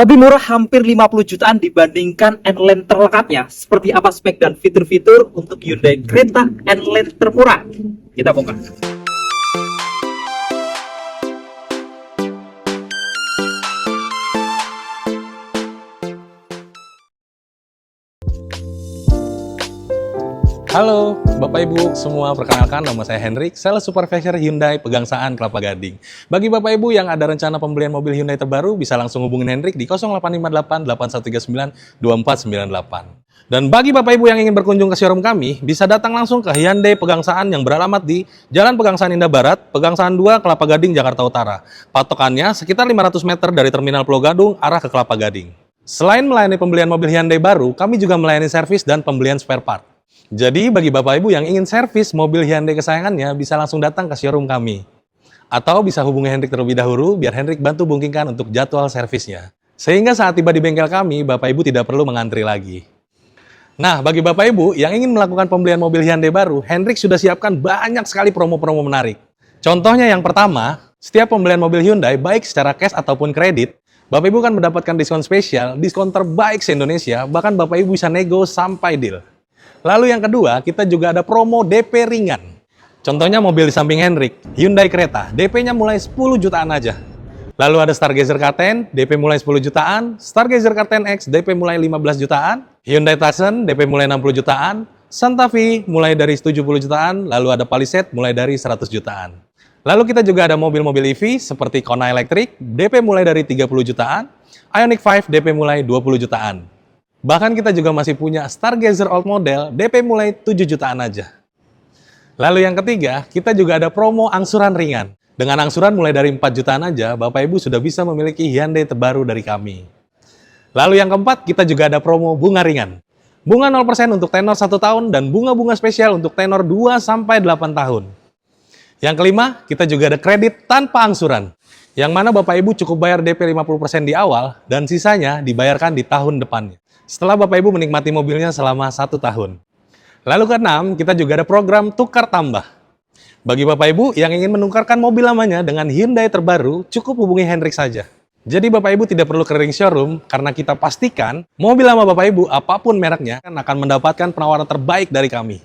Lebih murah hampir 50 jutaan dibandingkan N-Line terlengkapnya. Seperti apa spek dan fitur-fitur untuk Hyundai Creta N-Line termurah? Kita buka. Halo Bapak Ibu semua, perkenalkan nama saya Hendrik, Sales Supervisor Hyundai Pegangsaan Kelapa Gading. Bagi Bapak Ibu yang ada rencana pembelian mobil Hyundai terbaru, bisa langsung hubungin Hendrik di 0858 8139 2498. Dan bagi Bapak Ibu yang ingin berkunjung ke showroom kami, bisa datang langsung ke Hyundai Pegangsaan yang beralamat di Jalan Pegangsaan Indah Barat, Pegangsaan 2, Kelapa Gading, Jakarta Utara. Patokannya sekitar 500 meter dari Terminal Pulau Gadung arah ke Kelapa Gading. Selain melayani pembelian mobil Hyundai baru, kami juga melayani servis dan pembelian spare part. Jadi bagi Bapak Ibu yang ingin servis mobil Hyundai kesayangannya, bisa langsung datang ke showroom kami. Atau bisa hubungi Hendrik terlebih dahulu, biar Hendrik bantu bookingkan untuk jadwal servisnya. Sehingga saat tiba di bengkel kami, Bapak Ibu tidak perlu mengantri lagi. Nah, bagi Bapak Ibu yang ingin melakukan pembelian mobil Hyundai baru, Hendrik sudah siapkan banyak sekali promo-promo menarik. Contohnya yang pertama, setiap pembelian mobil Hyundai, baik secara cash ataupun kredit, Bapak Ibu kan mendapatkan diskon spesial, diskon terbaik se-Indonesia, bahkan Bapak Ibu bisa nego sampai deal. Lalu yang kedua, kita juga ada promo DP ringan. Contohnya mobil di samping Hendrik, Hyundai Creta, DP-nya mulai 10 jutaan aja. Lalu ada Stargazer K10, DP mulai 10 jutaan, Stargazer K10X, DP mulai 15 jutaan, Hyundai Tucson, DP mulai 60 jutaan, Santa Fe mulai dari 70 jutaan, lalu ada Palisade mulai dari 100 jutaan. Lalu kita juga ada mobil-mobil EV seperti Kona Electric, DP mulai dari 30 jutaan, Ioniq 5, DP mulai 20 jutaan. Bahkan kita juga masih punya Stargazer Old Model, DP mulai 7 jutaan aja. Lalu yang ketiga, kita juga ada promo angsuran ringan. Dengan angsuran mulai dari 4 jutaan aja, Bapak Ibu sudah bisa memiliki Hyundai terbaru dari kami. Lalu yang keempat, kita juga ada promo bunga ringan. Bunga 0% untuk tenor 1 tahun dan bunga-bunga spesial untuk tenor 2-8 tahun. Yang kelima, kita juga ada kredit tanpa angsuran. Yang mana Bapak Ibu cukup bayar DP 50% di awal dan sisanya dibayarkan di tahun depannya. Setelah Bapak Ibu menikmati mobilnya selama 1 tahun. Lalu keenam, kita juga ada program tukar tambah. Bagi Bapak Ibu yang ingin menukarkan mobil lamanya dengan Hyundai terbaru, cukup hubungi Hendrik saja. Jadi Bapak Ibu tidak perlu keliling showroom, karena kita pastikan mobil lama Bapak Ibu, apapun mereknya, akan mendapatkan penawaran terbaik dari kami.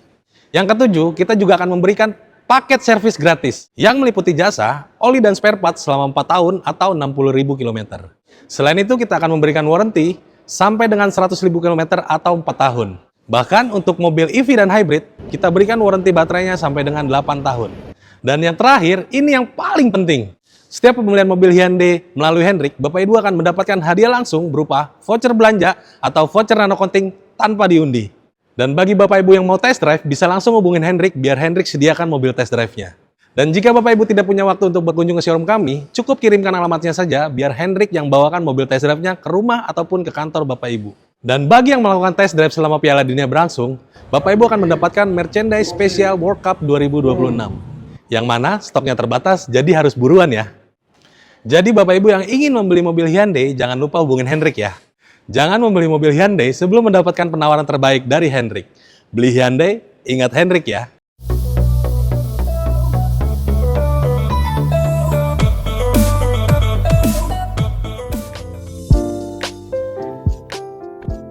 Yang ketujuh, kita juga akan memberikan paket servis gratis, yang meliputi jasa, oli dan spare part selama 4 tahun atau 60.000 km. Selain itu, kita akan memberikan warranty sampai dengan 100.000 km atau 4 tahun. Bahkan untuk mobil EV dan hybrid, kita berikan warranty baterainya sampai dengan 8 tahun. Dan yang terakhir, ini yang paling penting. Setiap pembelian mobil Hyundai melalui Hendrik, Bapak Ibu akan mendapatkan hadiah langsung berupa voucher belanja atau voucher nano counting tanpa diundi. Dan bagi Bapak Ibu yang mau test drive, bisa langsung hubungin Hendrik biar Hendrik sediakan mobil test drive-nya. Dan jika Bapak Ibu tidak punya waktu untuk berkunjung ke showroom kami, cukup kirimkan alamatnya saja biar Hendrik yang bawakan mobil test drive-nya ke rumah ataupun ke kantor Bapak Ibu. Dan bagi yang melakukan test drive selama Piala Dunia berlangsung, Bapak Ibu akan mendapatkan merchandise spesial World Cup 2026. Yang mana stoknya terbatas, jadi harus buruan ya. Jadi Bapak Ibu yang ingin membeli mobil Hyundai, jangan lupa hubungin Hendrik ya. Jangan membeli mobil Hyundai sebelum mendapatkan penawaran terbaik dari Hendrik. Beli Hyundai, ingat Hendrik ya.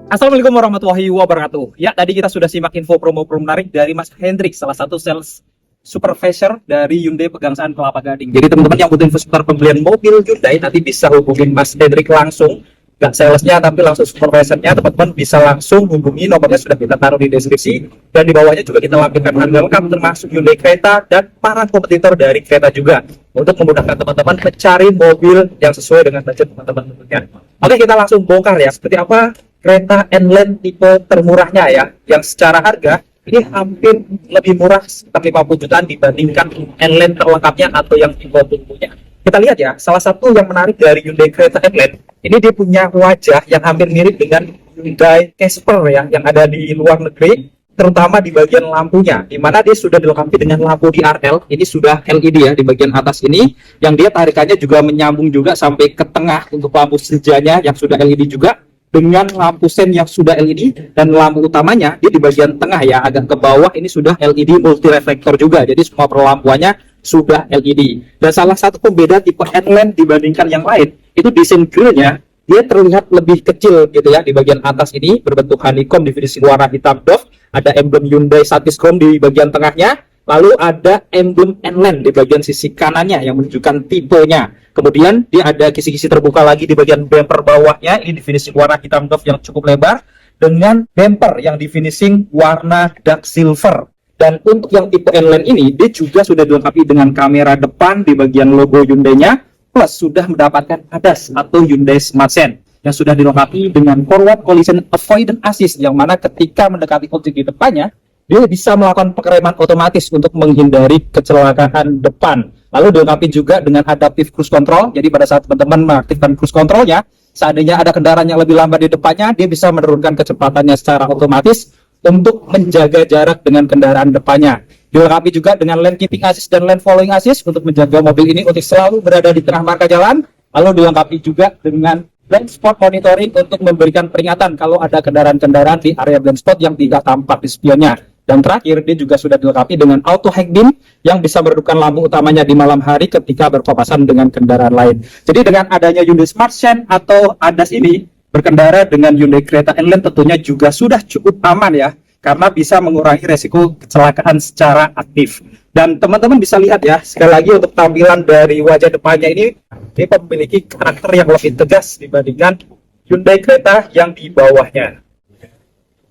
Assalamualaikum warahmatullahi wabarakatuh. Ya, tadi kita sudah simak info promo-promo menarik dari Mas Hendrik, salah satu sales supervisor dari Hyundai Pegangsaan Kelapa Gading. Jadi teman-teman yang butuh info seputar pembelian mobil Hyundai, nanti bisa hubungin Mas Hendrik langsung. Gak salesnya, tapi langsung supervisornya. Teman-teman bisa langsung hubungi, nomornya sudah kita taruh di deskripsi. Dan di bawahnya juga kita lampirkan harga lengkap termasuk Hyundai Creta dan para kompetitor dari Creta juga. Untuk memudahkan teman-teman mencari mobil yang sesuai dengan budget teman-teman tentunya. Oke, kita langsung bongkar ya. Seperti apa Creta N-Line tipe termurahnya ya, yang secara harga ini hampir lebih murah sekitar 50 jutaan dibandingkan N-Line terlengkapnya atau yang tipe turbonya. Kita lihat ya, salah satu yang menarik dari Hyundai Creta N-Line, ini dia punya wajah yang hampir mirip dengan Hyundai Casper ya, yang ada di luar negeri, terutama di bagian lampunya, di mana dia sudah dilengkapi dengan lampu DRL. Ini sudah LED ya di bagian atas ini, yang dia tarikannya juga menyambung juga sampai ke tengah untuk lampu sejanya yang sudah LED juga, dengan lampu sen yang sudah LED, dan lampu utamanya dia di bagian tengah ya, agak ke bawah ini sudah LED multi reflektor juga, jadi semua perlampuannya sudah LED. Dan salah satu pembeda tipe N-Line dibandingkan yang lain, itu desain grillnya dia terlihat lebih kecil gitu ya. Di bagian atas ini berbentuk honeycomb di finishing warna hitam doff, ada emblem Hyundai Satis Chrome di bagian tengahnya, lalu ada emblem N-Line di bagian sisi kanannya yang menunjukkan tipenya. Kemudian dia ada kisi-kisi terbuka lagi di bagian bumper bawahnya, ini di finishing warna hitam doff yang cukup lebar dengan bumper yang di finishing warna dark silver. Dan untuk yang tipe N-Line ini, dia juga sudah dilengkapi dengan kamera depan di bagian logo Hyundai-nya, plus sudah mendapatkan ADAS atau Hyundai Smart Sense yang sudah dilengkapi dengan Forward Collision Avoidance Assist, yang mana ketika mendekati objek di depannya, dia bisa melakukan pengereman otomatis untuk menghindari kecelakaan depan. Lalu dilengkapi juga dengan Adaptive Cruise Control, jadi pada saat teman-teman mengaktifkan cruise controlnya, seandainya ada kendaraan yang lebih lambat di depannya, dia bisa menurunkan kecepatannya secara otomatis untuk menjaga jarak dengan kendaraan depannya. Dilengkapi juga dengan lane keeping assist dan lane following assist untuk menjaga mobil ini untuk selalu berada di tengah marka jalan. Lalu dilengkapi juga dengan blind spot monitoring untuk memberikan peringatan kalau ada kendaraan-kendaraan di area blind spot yang tidak tampak di spionnya. Dan terakhir, dia juga sudah dilengkapi dengan auto high beam yang bisa meredupkan lampu utamanya di malam hari ketika berpapasan dengan kendaraan lain. Jadi dengan adanya Hyundai Smart Sense atau ADAS ini, berkendara dengan Hyundai Creta N-Line tentunya juga sudah cukup aman ya, karena bisa mengurangi resiko kecelakaan secara aktif. Dan teman-teman bisa lihat ya, sekali lagi untuk tampilan dari wajah depannya ini, dia memiliki karakter yang lebih tegas dibandingkan Hyundai Creta yang di bawahnya.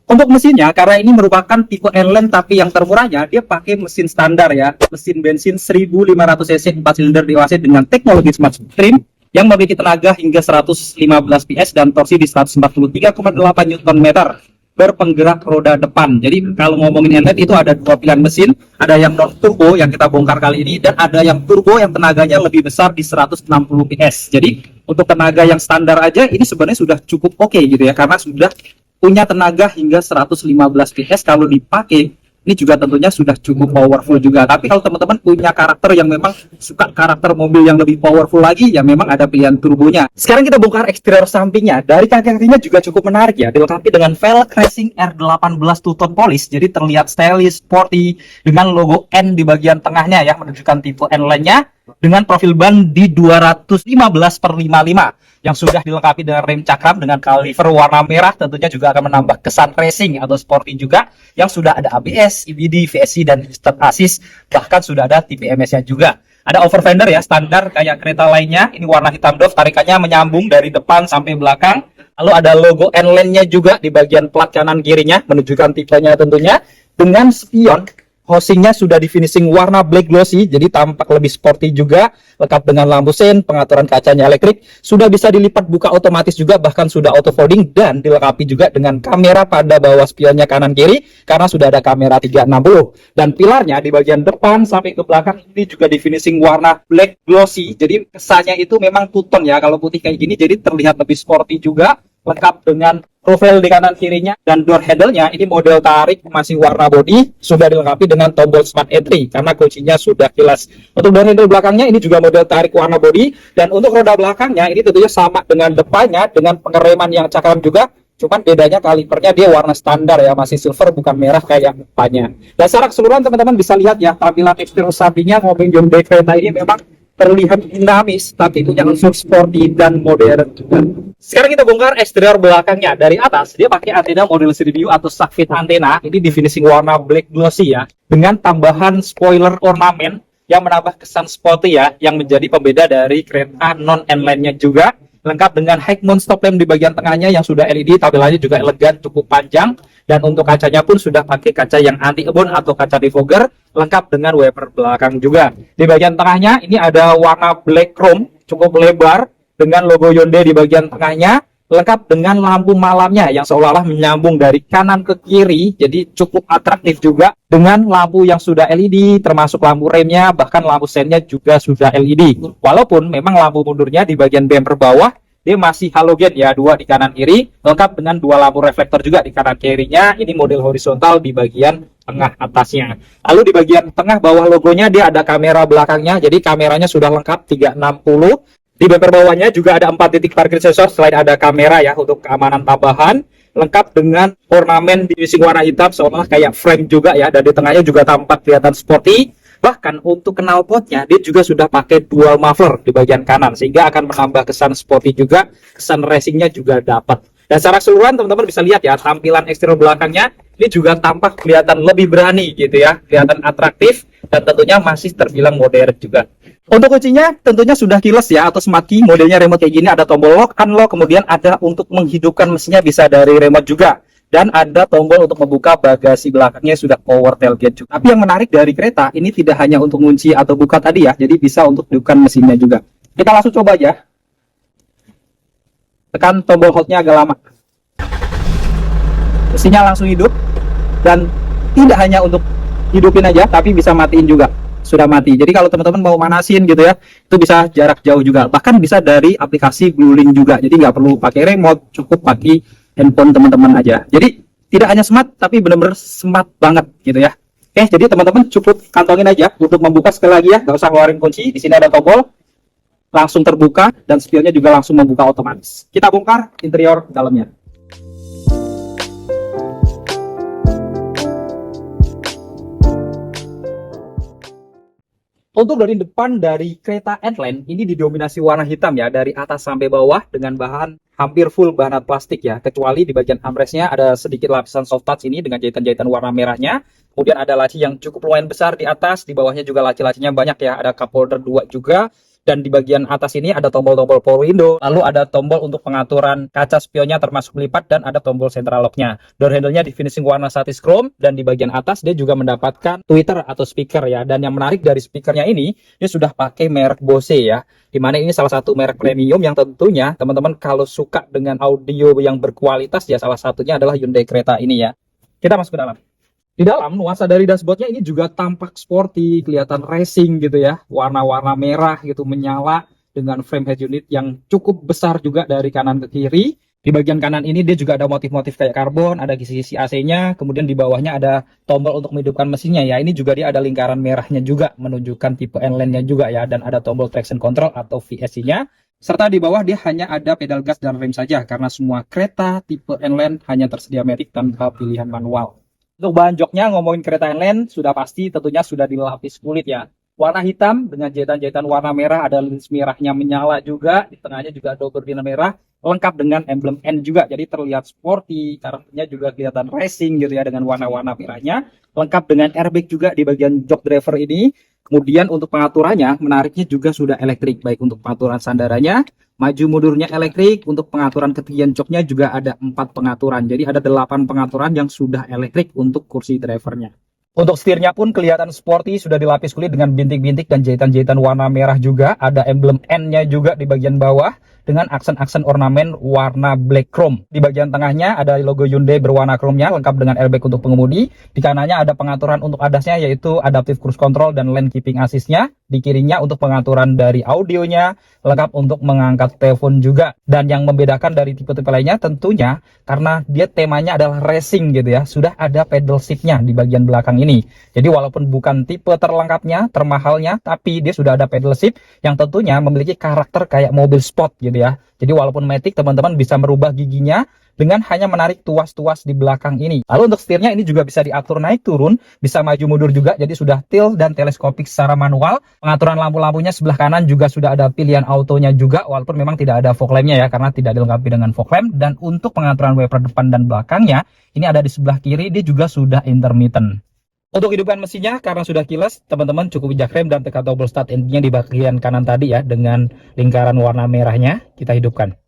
Untuk mesinnya, karena ini merupakan tipe N-Line tapi yang termurahnya, dia pakai mesin standar ya, mesin bensin 1500 cc 4 silinder DOHC dengan teknologi Smart Stream yang memiliki tenaga hingga 115 PS dan torsi di 143,8 Nm berpenggerak roda depan. Jadi kalau ngomongin N-Line itu ada dua pilihan mesin, ada yang non turbo yang kita bongkar kali ini, dan ada yang turbo yang tenaganya lebih besar di 160 PS. Jadi untuk tenaga yang standar aja ini sebenarnya sudah cukup oke gitu ya, karena sudah punya tenaga hingga 115 PS. Kalau dipakai ini juga tentunya sudah cukup powerful juga. Tapi kalau teman-teman punya karakter yang memang suka karakter mobil yang lebih powerful lagi, ya memang ada pilihan turbonya. Sekarang kita bongkar eksterior sampingnya. Dari kaki-kakinya juga cukup menarik ya, dilengkapi dengan velg racing R18 two-tone polish, jadi terlihat stylish, sporty, dengan logo N di bagian tengahnya ya, menunjukkan tipe N-Line-nya, dengan profil ban di 215/55 yang sudah dilengkapi dengan rem cakram dengan kaliper warna merah, tentunya juga akan menambah kesan racing atau sporty juga, yang sudah ada ABS, EBD, VSC, dan Assisted Assist, bahkan sudah ada TPMS-nya juga. Ada overfender ya, standar kayak kereta lainnya, ini warna hitam doff, tarikannya menyambung dari depan sampai belakang. Lalu ada logo N-Line-nya juga di bagian plat kanan kirinya, menunjukkan tipenya tentunya, dengan spion. Housingnya sudah di finishing warna black glossy, jadi tampak lebih sporty juga, lengkap dengan lampu sen, pengaturan kacanya elektrik, sudah bisa dilipat buka otomatis juga, bahkan sudah auto folding, dan dilengkapi juga dengan kamera pada bawah spionnya kanan kiri, karena sudah ada kamera 360. Dan pilarnya di bagian depan sampai ke belakang ini juga di finishing warna black glossy, jadi kesannya itu memang two-tone ya, kalau putih kayak gini jadi terlihat lebih sporty juga, lengkap dengan profil di kanan kirinya, dan door handle-nya ini model tarik masih warna body, sudah dilengkapi dengan tombol smart entry karena kuncinya sudah kilas. Untuk door handle belakangnya ini juga model tarik warna body, dan untuk roda belakangnya ini tentunya sama dengan depannya dengan pengereman yang cakram juga, cuman bedanya kalipernya dia warna standar ya, masih silver bukan merah kayak depannya. Dan secara keseluruhan teman-teman bisa lihat ya, tampilan eksterior sampingnya mobil Hyundai Creta ini memang terlihat dinamis, tapi punya unsur sporty dan modern juga. Sekarang kita bongkar eksterior belakangnya. Dari atas, dia pakai antena model Series View atau shark fin antena. Ini di finishing warna black glossy ya, dengan tambahan spoiler ornamen yang menambah kesan sporty ya, yang menjadi pembeda dari kereta non N-Line-nya juga. Lengkap dengan high mount stop lamp di bagian tengahnya yang sudah LED, tampilannya juga elegan, cukup panjang. Dan untuk kacanya pun sudah pakai kaca yang anti-ebon atau kaca defogger, lengkap dengan wiper belakang juga. Di bagian tengahnya ini ada warna black chrome, cukup lebar, dengan logo Hyundai di bagian tengahnya, lengkap dengan lampu malamnya yang seolah-olah menyambung dari kanan ke kiri, jadi cukup atraktif juga, dengan lampu yang sudah LED, termasuk lampu remnya, bahkan lampu sennya juga sudah LED. Walaupun memang lampu mundurnya di bagian bumper bawah, dia masih halogen ya, dua di kanan kiri, lengkap dengan dua lampu reflektor juga di kanan kirinya. Ini model horizontal di bagian tengah atasnya. Lalu di bagian tengah bawah logonya dia ada kamera belakangnya, jadi kameranya sudah lengkap 360. Di bumper bawahnya juga ada 4 titik parkir sensor selain ada kamera ya untuk keamanan tambahan. Lengkap dengan ornamen di finishing warna hitam seolah kayak frame juga ya, dan di tengahnya juga tampak kelihatan sporty. Bahkan untuk knalpotnya dia juga sudah pakai dual muffler di bagian kanan, sehingga akan menambah kesan sporty juga, kesan racingnya juga dapat. Dan secara keseluruhan teman-teman bisa lihat ya, tampilan eksterior belakangnya ini juga tampak kelihatan lebih berani gitu ya, kelihatan atraktif dan tentunya masih terbilang modern juga. Untuk kuncinya tentunya sudah keyless ya atau smart key, modelnya remote kayak gini, ada tombol lock, unlock, kemudian ada untuk menghidupkan mesinnya bisa dari remote juga. Dan ada tombol untuk membuka bagasi belakangnya, sudah power tailgate juga. Tapi yang menarik dari kereta ini tidak hanya untuk kunci atau buka tadi ya, jadi bisa untuk hidupkan mesinnya juga. Kita langsung coba aja. Tekan tombol hold-nya agak lama. Mesinnya langsung hidup dan tidak hanya untuk hidupin aja, tapi bisa matiin juga. Sudah mati. Jadi kalau teman-teman mau manasin gitu ya, itu bisa jarak jauh juga. Bahkan bisa dari aplikasi Bluelink juga. Jadi nggak perlu pakai remote, cukup pakai handphone teman-teman aja. Jadi tidak hanya smart, tapi benar-benar smart banget gitu ya. Oke, jadi teman-teman cukup kantongin aja untuk membuka sekali lagi ya, nggak usah keluarin kunci. Di sini ada tombol, langsung terbuka dan spionnya juga langsung membuka otomatis. Kita bongkar interior dalamnya. Untuk dari depan dari kereta Endline ini didominasi warna hitam ya, dari atas sampai bawah dengan bahan hampir full bahan plastik ya, kecuali di bagian armrestnya ada sedikit lapisan soft touch ini dengan jahitan-jahitan warna merahnya. Kemudian ada laci yang cukup lumayan besar di atas, di bawahnya juga laci-lacinya banyak ya, ada cup holder 2 juga. Dan di bagian atas ini ada tombol-tombol power window, lalu ada tombol untuk pengaturan kaca spionnya termasuk lipat, dan ada tombol central lock-nya. Door handle-nya di finishing warna satis chrome, dan di bagian atas dia juga mendapatkan tweeter atau speaker ya. Dan yang menarik dari speakernya ini, dia sudah pakai merek Bose ya, dimana ini salah satu merek premium yang tentunya teman-teman kalau suka dengan audio yang berkualitas ya, salah satunya adalah Hyundai Creta ini ya. Kita masuk ke dalam. Di dalam nuansa dari dashboardnya ini juga tampak sporty, kelihatan racing gitu ya, warna-warna merah gitu menyala dengan frame head unit yang cukup besar juga dari kanan ke kiri. Di bagian kanan ini dia juga ada motif-motif kayak karbon, ada kisi-kisi AC-nya, kemudian di bawahnya ada tombol untuk menghidupkan mesinnya ya. Ini juga dia ada lingkaran merahnya juga menunjukkan tipe N-Line-nya juga ya, dan ada tombol traction control atau VSC-nya. Serta di bawah dia hanya ada pedal gas dan rem saja, karena semua kereta tipe N-Line hanya tersedia matic tanpa pilihan manual. Untuk bahan joknya ngomongin kereta N-Line sudah pasti tentunya sudah dilapis kulit ya. Warna hitam dengan jahitan-jahitan warna merah, ada lens merahnya menyala juga, di tengahnya juga ada gordina merah, lengkap dengan emblem N juga, jadi terlihat sporty, karakternya juga kelihatan racing gitu ya dengan warna-warna merahnya, lengkap dengan airbag juga di bagian jok driver ini. Kemudian untuk pengaturannya, menariknya juga sudah elektrik, baik untuk pengaturan sandarannya, maju mundurnya elektrik, untuk pengaturan ketinggian joknya juga ada 4 pengaturan. Jadi ada 8 pengaturan yang sudah elektrik untuk kursi drivernya. Untuk setirnya pun kelihatan sporty, sudah dilapis kulit dengan bintik-bintik dan jahitan-jahitan warna merah juga. Ada emblem N-nya juga di bagian bawah dengan aksen-aksen ornamen warna black chrome. Di bagian tengahnya ada logo Hyundai berwarna chrome-nya lengkap dengan airbag untuk pengemudi. Di kanannya ada pengaturan untuk ADAS-nya yaitu adaptive cruise control dan lane keeping assist-nya. Di kirinya untuk pengaturan dari audionya, lengkap untuk mengangkat telepon juga. Dan yang membedakan dari tipe-tipe lainnya tentunya karena dia temanya adalah racing gitu ya, sudah ada pedal shift-nya di bagian belakang ini. Jadi walaupun bukan tipe terlengkapnya, termahalnya, tapi dia sudah ada pedal shift yang tentunya memiliki karakter kayak mobil sport gitu ya. Jadi walaupun matic, teman-teman bisa merubah giginya dengan hanya menarik tuas-tuas di belakang ini. Lalu untuk setirnya ini juga bisa diatur naik turun, bisa maju mundur juga, jadi sudah tilt dan teleskopik secara manual. Pengaturan lampu-lampunya sebelah kanan juga sudah ada pilihan autonya juga, walaupun memang tidak ada fog lamp-nya ya, karena tidak dilengkapi dengan fog lamp. Dan untuk pengaturan wiper depan dan belakangnya, ini ada di sebelah kiri, dia juga sudah intermittent. Untuk hidupkan mesinnya, karena sudah keyless, teman-teman cukup injak rem dan tekan tombol start engine-nya di bagian kanan tadi ya, dengan lingkaran warna merahnya, kita hidupkan.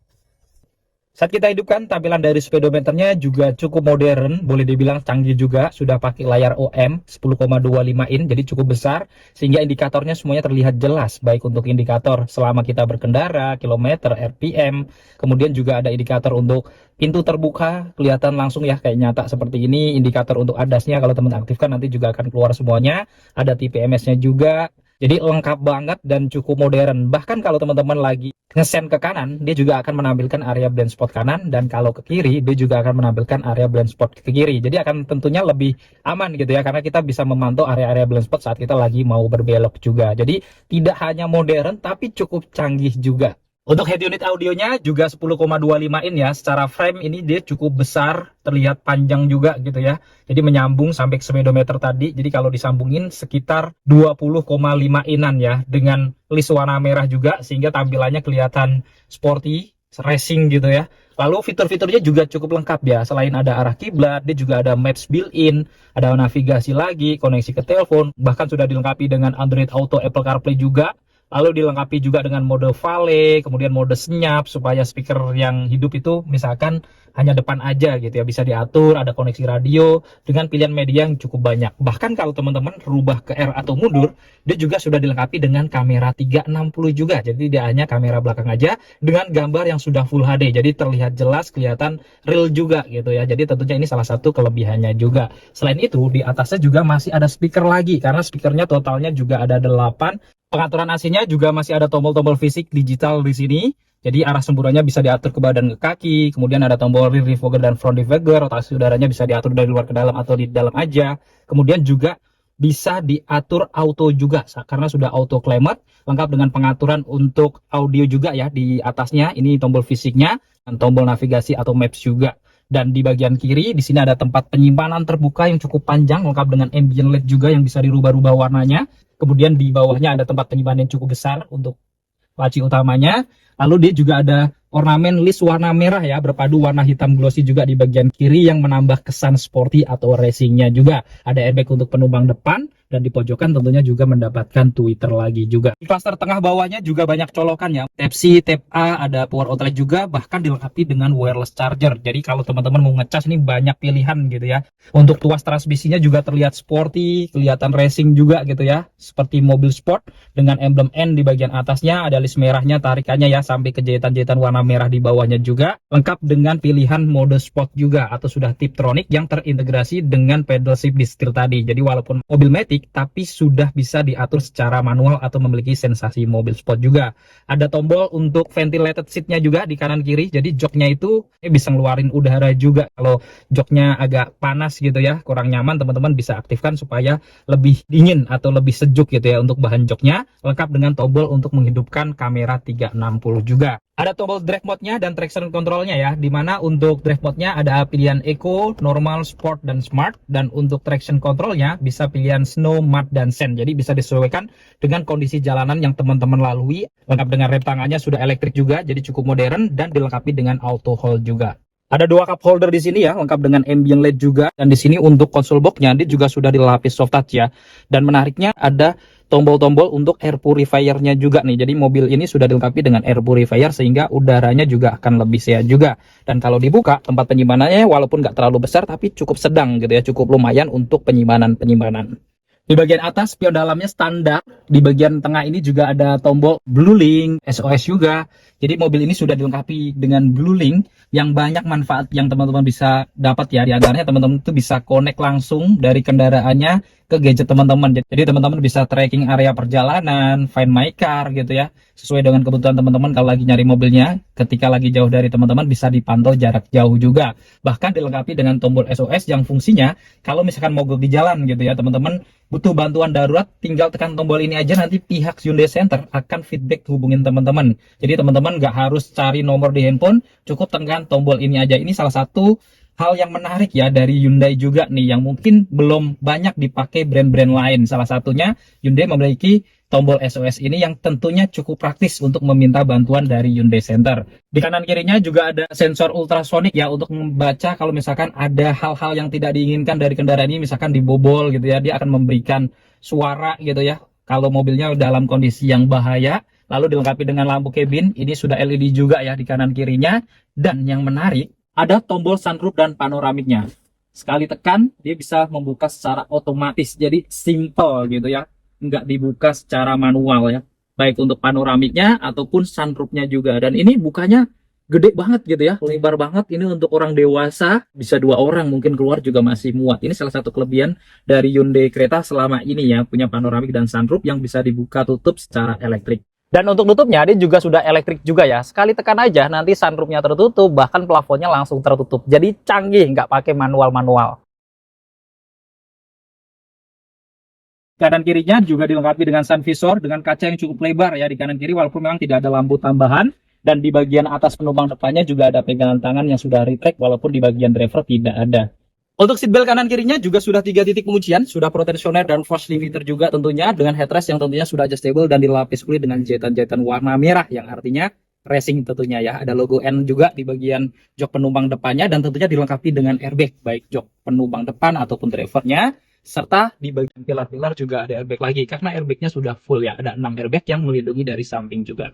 Saat kita hidupkan, tampilan dari speedometernya juga cukup modern, boleh dibilang canggih juga, sudah pakai layar OM 10,25 in, jadi cukup besar, sehingga indikatornya semuanya terlihat jelas, baik untuk indikator selama kita berkendara, kilometer, RPM, kemudian juga ada indikator untuk pintu terbuka, kelihatan langsung ya, kayak nyata seperti ini, indikator untuk ADAS-nya kalau teman aktifkan nanti juga akan keluar semuanya, ada TPMS-nya juga. Jadi lengkap banget dan cukup modern. Bahkan kalau teman-teman lagi ngesen ke kanan, dia juga akan menampilkan area blind spot kanan. Dan kalau ke kiri, dia juga akan menampilkan area blind spot ke kiri. Jadi akan tentunya lebih aman gitu ya. Karena kita bisa memantau area-area blind spot saat kita lagi mau berbelok juga. Jadi tidak hanya modern, tapi cukup canggih juga. Untuk head unit audionya juga 10,25 in ya. Secara frame ini dia cukup besar, terlihat panjang juga gitu ya. Jadi menyambung sampai ke speedometer tadi. Jadi kalau disambungin sekitar 20,5 inan ya. Dengan list warna merah juga sehingga tampilannya kelihatan sporty, racing gitu ya. Lalu fitur-fiturnya juga cukup lengkap ya. Selain ada arah kiblat, dia juga ada maps built-in, ada navigasi lagi, koneksi ke telepon, bahkan sudah dilengkapi dengan Android Auto, Apple CarPlay juga. Lalu dilengkapi juga dengan mode Vale, kemudian mode senyap supaya speaker yang hidup itu misalkan hanya depan aja gitu ya, bisa diatur, ada koneksi radio dengan pilihan media yang cukup banyak. Bahkan kalau teman-teman rubah ke R atau mundur, dia juga sudah dilengkapi dengan kamera 360 juga. Jadi dia hanya kamera belakang aja dengan gambar yang sudah Full HD. Jadi terlihat jelas, kelihatan real juga gitu ya. Jadi tentunya ini salah satu kelebihannya juga. Selain itu, di atasnya juga masih ada speaker lagi karena speakernya totalnya juga ada 8. Pengaturan AC-nya juga masih ada tombol-tombol fisik digital di sini. Jadi arah semburannya bisa diatur ke badan ke kaki. Kemudian ada tombol rear defogger dan front defogger. Rotasi udaranya bisa diatur dari luar ke dalam atau di dalam aja. Kemudian juga bisa diatur auto juga karena sudah auto climate. Lengkap dengan pengaturan untuk audio juga ya di atasnya. Ini tombol fisiknya dan tombol navigasi atau maps juga. Dan di bagian kiri di sini ada tempat penyimpanan terbuka yang cukup panjang, lengkap dengan ambient LED juga yang bisa dirubah-rubah warnanya. Kemudian di bawahnya ada tempat penyimpanan yang cukup besar untuk laci utamanya. Lalu dia juga ada ornamen list warna merah ya, berpadu warna hitam glossy juga di bagian kiri yang menambah kesan sporty atau racingnya juga. Ada airbag untuk penumpang depan dan di pojokan tentunya juga mendapatkan tweeter lagi juga. Di klaster tengah bawahnya juga banyak colokan ya. Type-C, Type-A, ada power outlet juga, bahkan dilengkapi dengan wireless charger. Jadi kalau teman-teman mau ngecas ini banyak pilihan gitu ya. Untuk tuas transmisinya juga terlihat sporty, kelihatan racing juga gitu ya. Seperti mobil sport dengan emblem N di bagian atasnya, ada list merahnya tarikannya ya sampai ke jahitan-jahitan warna merah di bawahnya juga. Lengkap dengan pilihan mode sport juga atau sudah Tiptronic yang terintegrasi dengan pedal shift di setir tadi. Jadi walaupun mobil matic tapi sudah bisa diatur secara manual atau memiliki sensasi mobil sport juga. Ada tombol untuk ventilated seatnya juga di kanan kiri. Jadi joknya itu bisa ngeluarin udara juga. Kalau joknya agak panas gitu ya, kurang nyaman, teman-teman bisa aktifkan supaya lebih dingin atau lebih sejuk gitu ya untuk bahan joknya. Lengkap dengan tombol untuk menghidupkan kamera 360 juga. Ada tombol drive mode-nya dan traction control-nya ya, dimana untuk drive mode-nya ada pilihan Eco, Normal, Sport, dan Smart. Dan untuk traction control-nya bisa pilihan Snow, Mud, dan Sand. Jadi bisa disesuaikan dengan kondisi jalanan yang teman-teman lalui. Lengkap dengan rem tangannya sudah elektrik juga, jadi cukup modern dan dilengkapi dengan auto hold juga. Ada 2 cup holder di sini ya, lengkap dengan ambient LED juga. Dan di sini untuk console box-nya dia juga sudah dilapis soft touch ya. Dan menariknya ada tombol-tombol untuk air purifier-nya juga nih. Jadi mobil ini sudah dilengkapi dengan air purifier sehingga udaranya juga akan lebih sehat juga. Dan kalau dibuka, tempat penyimpanannya walaupun nggak terlalu besar tapi cukup sedang gitu ya, cukup lumayan untuk penyimpanan. Di bagian atas spion dalamnya standar. Di bagian tengah ini juga ada tombol Blue Link, SOS juga. Jadi mobil ini sudah dilengkapi dengan Blue Link yang banyak manfaat yang teman-teman bisa dapat ya. Di antaranya teman-teman itu bisa connect langsung dari kendaraannya ke gadget teman-teman. Jadi teman-teman bisa tracking area perjalanan, find my car gitu ya. Sesuai dengan kebutuhan teman-teman kalau lagi nyari mobilnya. Ketika lagi jauh dari teman-teman bisa dipantau jarak jauh juga. Bahkan dilengkapi dengan tombol SOS yang fungsinya kalau misalkan mogok di jalan gitu ya teman-teman, butuh bantuan darurat, tinggal tekan tombol ini aja, nanti pihak Hyundai Center akan feedback hubungin teman-teman. Jadi teman-teman nggak harus cari nomor di handphone, cukup tekan tombol ini aja. Ini salah satu hal yang menarik ya dari Hyundai juga nih, yang mungkin belum banyak dipakai brand-brand lain. Salah satunya Hyundai memiliki tombol SOS ini yang tentunya cukup praktis untuk meminta bantuan dari Hyundai Center. Di kanan kirinya juga ada sensor ultrasonik ya untuk membaca kalau misalkan ada hal-hal yang tidak diinginkan dari kendaraan ini, misalkan dibobol gitu ya, dia akan memberikan suara gitu ya kalau mobilnya dalam kondisi yang bahaya. Lalu dilengkapi dengan lampu kabin, ini sudah LED juga ya di kanan kirinya. Dan yang menarik, ada tombol sunroof dan panoramiknya. Sekali tekan, dia bisa membuka secara otomatis. Jadi simple gitu ya. Nggak dibuka secara manual ya. Baik untuk panoramiknya ataupun sunroofnya juga. Dan ini bukanya gede banget gitu ya. Lebar banget. Ini untuk orang dewasa. Bisa 2 orang mungkin keluar juga masih muat. Ini salah satu kelebihan dari Hyundai Creta selama ini ya. Punya panoramik dan sunroof yang bisa dibuka tutup secara elektrik. Dan untuk tutupnya dia juga sudah elektrik juga ya. Sekali tekan aja nanti sunroofnya tertutup, bahkan plafonnya langsung tertutup. Jadi canggih, nggak pakai manual-manual. Kanan kirinya juga dilengkapi dengan sun visor dengan kaca yang cukup lebar ya di kanan kiri, walaupun memang tidak ada lampu tambahan. Dan di bagian atas penumpang depannya juga ada pegangan tangan yang sudah retract, walaupun di bagian driver tidak ada. Untuk seatbelt kanan kirinya juga sudah 3 titik penguncian, sudah pro tensioner dan force limiter juga tentunya, dengan headrest yang tentunya sudah adjustable dan dilapis kulit dengan jahitan-jahitan warna merah yang artinya racing tentunya ya. Ada logo N juga di bagian jok penumpang depannya dan tentunya dilengkapi dengan airbag baik jok penumpang depan ataupun drivernya, serta di bagian pilar-pilar juga ada airbag lagi karena airbagnya sudah full ya. Ada 6 airbag yang melindungi dari samping juga.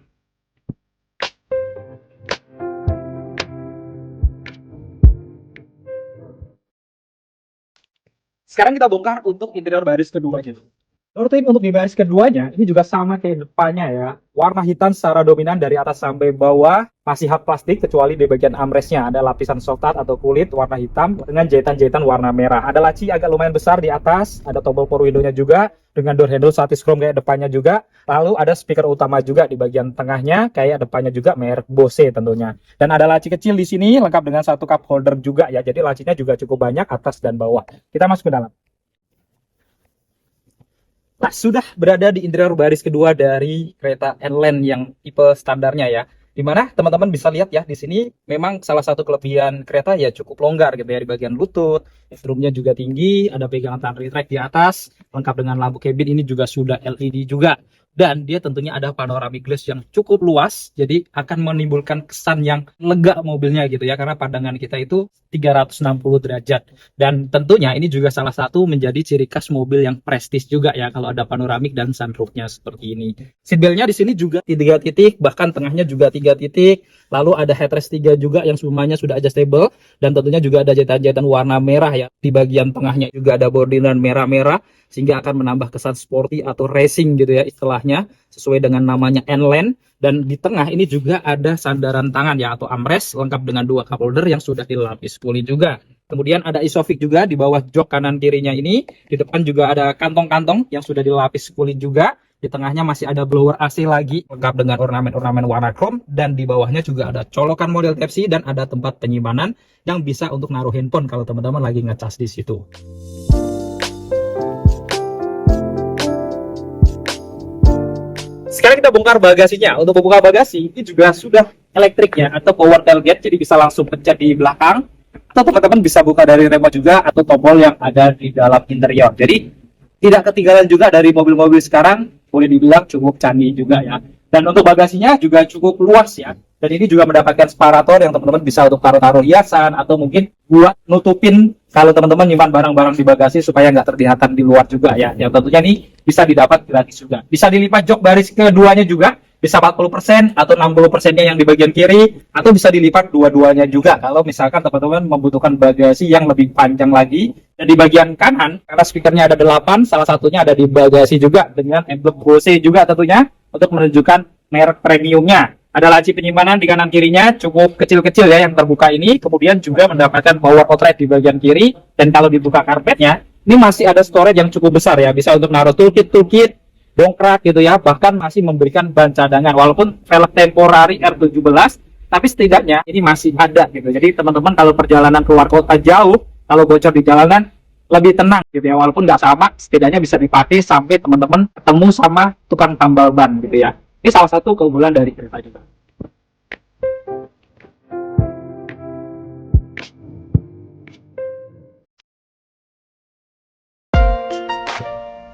Sekarang kita bongkar untuk interior baris keduanya. Door trim untuk di baris keduanya ini juga sama kayak depannya ya. Warna hitam secara dominan dari atas sampai bawah, masih hard plastik kecuali di bagian armrestnya ada lapisan soft touch atau kulit warna hitam dengan jahitan-jahitan warna merah. Ada laci agak lumayan besar di atas, ada tombol power window-nya juga dengan door handle satis chrome kayak depannya juga. Lalu ada speaker utama juga di bagian tengahnya kayak depannya juga merek Bose tentunya. Dan ada laci kecil di sini lengkap dengan satu cup holder juga ya. Jadi lacinya juga cukup banyak atas dan bawah. Kita masuk ke dalam. Nah, sudah berada di interior baris kedua dari kereta N-Line yang tipe standarnya ya. Dimana teman-teman bisa lihat ya di sini memang salah satu kelebihan kereta ya cukup longgar gitu ya di bagian lutut, headroomnya juga tinggi, ada pegangan tangan retract di atas, lengkap dengan lampu cabin ini juga sudah LED juga. Dan dia tentunya ada panoramic glass yang cukup luas, jadi akan menimbulkan kesan yang lega mobilnya gitu ya, karena pandangan kita itu 360 derajat. Dan tentunya ini juga salah satu menjadi ciri khas mobil yang prestis juga ya, kalau ada panoramik dan sunroofnya seperti ini. Seatbeltnya di sini juga 3 titik, bahkan tengahnya juga 3 titik. Lalu ada headrest 3 juga yang semuanya sudah adjustable, dan tentunya juga ada jahitan-jahitan warna merah ya. Di bagian tengahnya juga ada bordiran merah-merah, sehingga akan menambah kesan sporty atau racing gitu ya istilahnya, sesuai dengan namanya N-Line. Dan di tengah ini juga ada sandaran tangan ya atau armrest lengkap dengan 2 cup holder yang sudah dilapis kulit juga. Kemudian ada isofix juga di bawah jok kanan kirinya ini. Di depan juga ada kantong-kantong yang sudah dilapis kulit juga. Di tengahnya masih ada blower AC lagi lengkap dengan ornamen-ornamen warna chrome, dan di bawahnya juga ada colokan model Type-C dan ada tempat penyimpanan yang bisa untuk naruh handphone kalau teman-teman lagi ngecas di situ. Sekarang kita bongkar bagasinya. Untuk membuka bagasi ini juga sudah elektrik ya atau power tailgate, jadi bisa langsung pencet di belakang, atau teman-teman bisa buka dari remote juga atau tombol yang ada di dalam interior. Jadi tidak ketinggalan juga dari mobil-mobil sekarang, boleh dibilang cukup canggih juga ya. Dan untuk bagasinya juga cukup luas ya. Dan ini juga mendapatkan separator yang teman-teman bisa untuk taruh-taruh hiasan atau mungkin buat nutupin kalau teman-teman nyimpan barang-barang di bagasi supaya nggak terlihat di luar juga ya. Yang tentunya ini bisa didapat gratis juga. Bisa dilipat jok baris keduanya juga, bisa 40% atau 60%-nya yang di bagian kiri, atau bisa dilipat dua-duanya juga kalau misalkan teman-teman membutuhkan bagasi yang lebih panjang lagi. Dan di bagian kanan, karena speakernya ada 8, salah satunya ada di bagasi juga dengan emblem Bose juga tentunya untuk menunjukkan merek premiumnya. Ada laci penyimpanan di kanan kirinya cukup kecil-kecil ya yang terbuka ini. Kemudian juga mendapatkan power outlet di bagian kiri. Dan kalau dibuka karpetnya, ini masih ada storage yang cukup besar ya. Bisa untuk naruh toolkit, dongkrak gitu ya. Bahkan masih memberikan ban cadangan. Walaupun velg temporary R17, tapi setidaknya ini masih ada gitu. Jadi teman-teman kalau perjalanan keluar kota jauh, kalau bocor di jalanan, lebih tenang gitu ya. Walaupun nggak sama, setidaknya bisa dipakai sampai teman-teman ketemu sama tukang tambal ban gitu ya. Ini salah satu keunggulan dari kereta juga.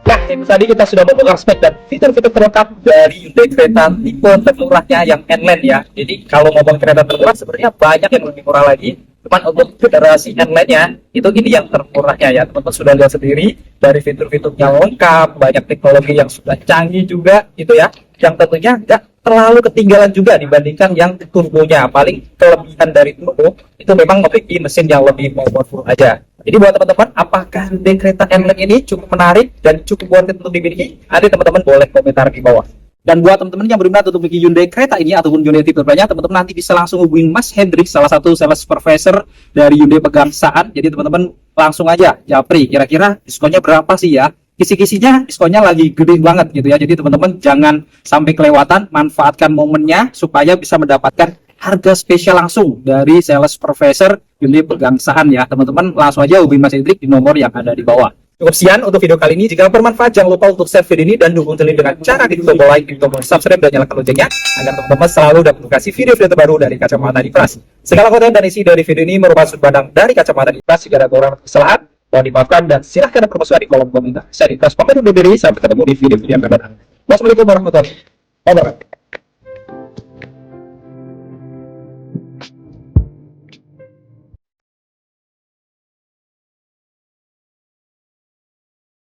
Nah, itu tadi kita sudah membongkar spek dan fitur-fitur terlengkap dari unit kereta tipe termurahnya yang N-Line ya. Jadi kalau ngomong kereta termurah sebenarnya banyak yang lebih murah lagi. Cuman untuk generasi N-Line-nya itu ini yang termurahnya ya. Teman-teman sudah lihat sendiri dari fitur-fiturnya lengkap, banyak teknologi yang sudah canggih juga itu ya. Yang tentunya nggak terlalu ketinggalan juga dibandingkan yang turbonya. Paling kelebihan dari turbo itu memang memiliki mesin yang lebih powerful aja. Jadi buat teman-teman, apakah kereta N-Line ini cukup menarik dan cukup worth it untuk dimiliki? Nanti teman-teman boleh komentar di bawah. Dan buat teman-teman yang berminat untuk memiliki Hyundai kereta ini ataupun Hyundai tipe lainnya, teman-teman nanti bisa langsung hubungin Mas Hendrik, salah satu sales supervisor dari Hyundai Pegangsaan. Jadi teman-teman langsung aja japri, kira-kira diskonnya berapa sih ya? Kisi-kisinya diskonnya lagi gede banget gitu ya. Jadi teman-teman jangan sampai kelewatan, manfaatkan momennya supaya bisa mendapatkan harga spesial langsung dari sales supervisor Hyundai Pegangsaan ya. Teman-teman langsung aja hubungi Mas Hendrik di nomor yang ada di bawah. Cukup sekian untuk video kali ini. Jika bermanfaat, jangan lupa untuk share video ini dan dukung channel dengan cara klik tombol like, klik tombol subscribe, dan nyalakan loncengnya agar teman-teman selalu dapat notifikasi video-video terbaru dari Kacamata di Pras. Segala konten dan isi dari video ini merupakan sudut pandang dari Kacamata di Pras. Jika ada kurang kesalahan, mohon dimaafkan dan silahkan berkomentar di kolom komentar. Saya di Pras pamit undur diri, sampai ketemu di video-video yang akan datang. Wassalamualaikum warahmatullahi wabarakatuh.